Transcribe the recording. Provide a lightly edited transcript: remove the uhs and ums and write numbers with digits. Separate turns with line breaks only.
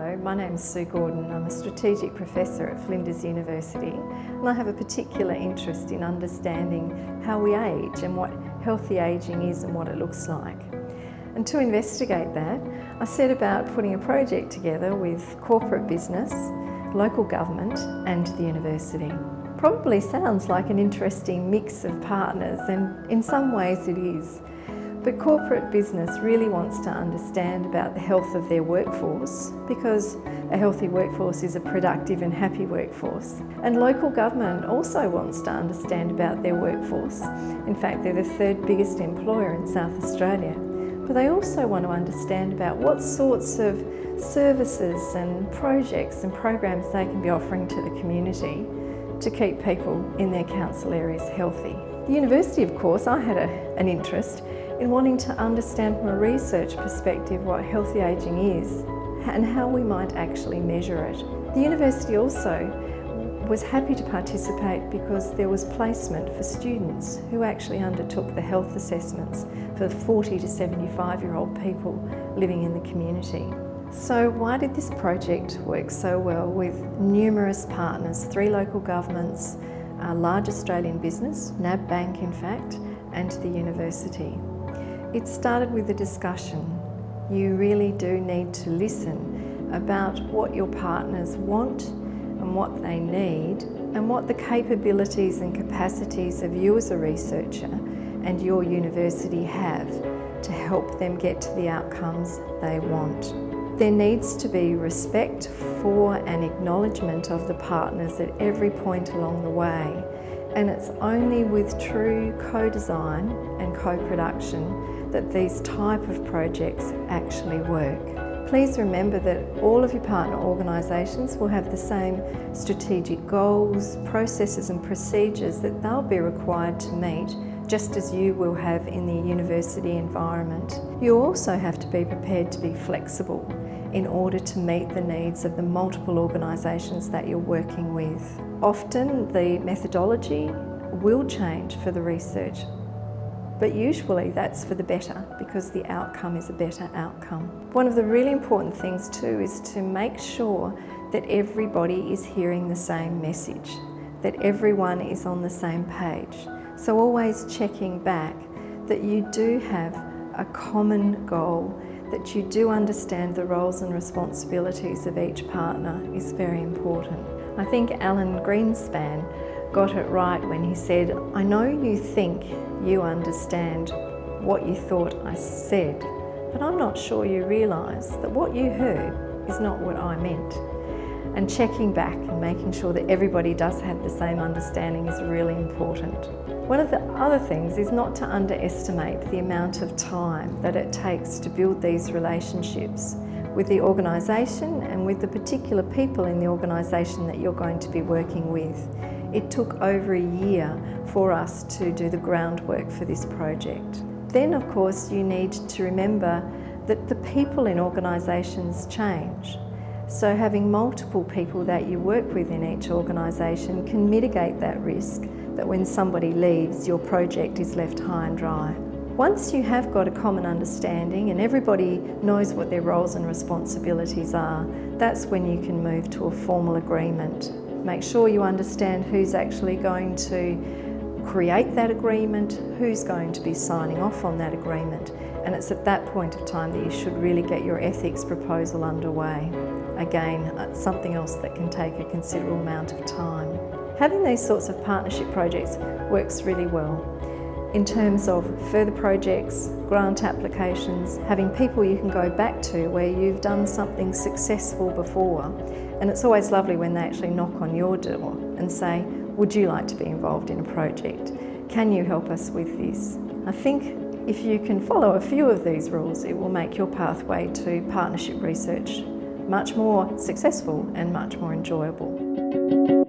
Hello, my name is Sue Gordon. I'm a strategic professor at Flinders University, and I have a particular interest in understanding how we age and what healthy ageing is and what it looks like. And to investigate that, I set about putting a project together with corporate business, local government and the university. Probably sounds like an interesting mix of partners, and in some ways it is. But corporate business really wants to understand about the health of their workforce, because a healthy workforce is a productive and happy workforce. And local government also wants to understand about their workforce. In fact, they're the third biggest employer in South Australia. But they also want to understand about what sorts of services and projects and programs they can be offering to the community to keep people in their council areas healthy. The university, of course, I had an interest in wanting to understand from a research perspective what healthy ageing is and how we might actually measure it. The university also was happy to participate because there was placement for students who actually undertook the health assessments for 40 to 75-year-old people living in the community. So why did this project work so well with numerous partners, 3 local governments, a large Australian business, NAB Bank in fact, and the university? It started with a discussion. You really do need to listen about what your partners want and what they need and what the capabilities and capacities of you as a researcher and your university have to help them get to the outcomes they want. There needs to be respect for and acknowledgement of the partners at every point along the way, and it's only with true co-design and co-production that these type of projects actually work. Please remember that all of your partner organisations will have the same strategic goals, processes and procedures that they'll be required to meet, just as you will have in the university environment. You also have to be prepared to be flexible in order to meet the needs of the multiple organisations that you're working with. Often the methodology will change for the research, but usually that's for the better because the outcome is a better outcome. One of the really important things too is to make sure that everybody is hearing the same message, that everyone is on the same page. So always checking back that you do have a common goal, that you do understand the roles and responsibilities of each partner is very important. I think Alan Greenspan got it right when he said, "I know you think you understand what you thought I said, but I'm not sure you realise that what you heard is not what I meant." And checking back and making sure that everybody does have the same understanding is really important. One of the other things is not to underestimate the amount of time that it takes to build these relationships with the organisation and with the particular people in the organisation that you're going to be working with. It took over a year for us to do the groundwork for this project. Then, of course, you need to remember that the people in organisations change. So having multiple people that you work with in each organisation can mitigate that risk that when somebody leaves, your project is left high and dry. Once you have got a common understanding and everybody knows what their roles and responsibilities are, that's when you can move to a formal agreement. Make sure you understand who's actually going to create that agreement, who's going to be signing off on that agreement, and it's at that point of time that you should really get your ethics proposal underway. Again, it's something else that can take a considerable amount of time. Having these sorts of partnership projects works really well in terms of further projects, grant applications, having people you can go back to where you've done something successful before. And it's always lovely when they actually knock on your door and say, "Would you like to be involved in a project? Can you help us with this?" I think if you can follow a few of these rules, it will make your pathway to partnership research much more successful and much more enjoyable.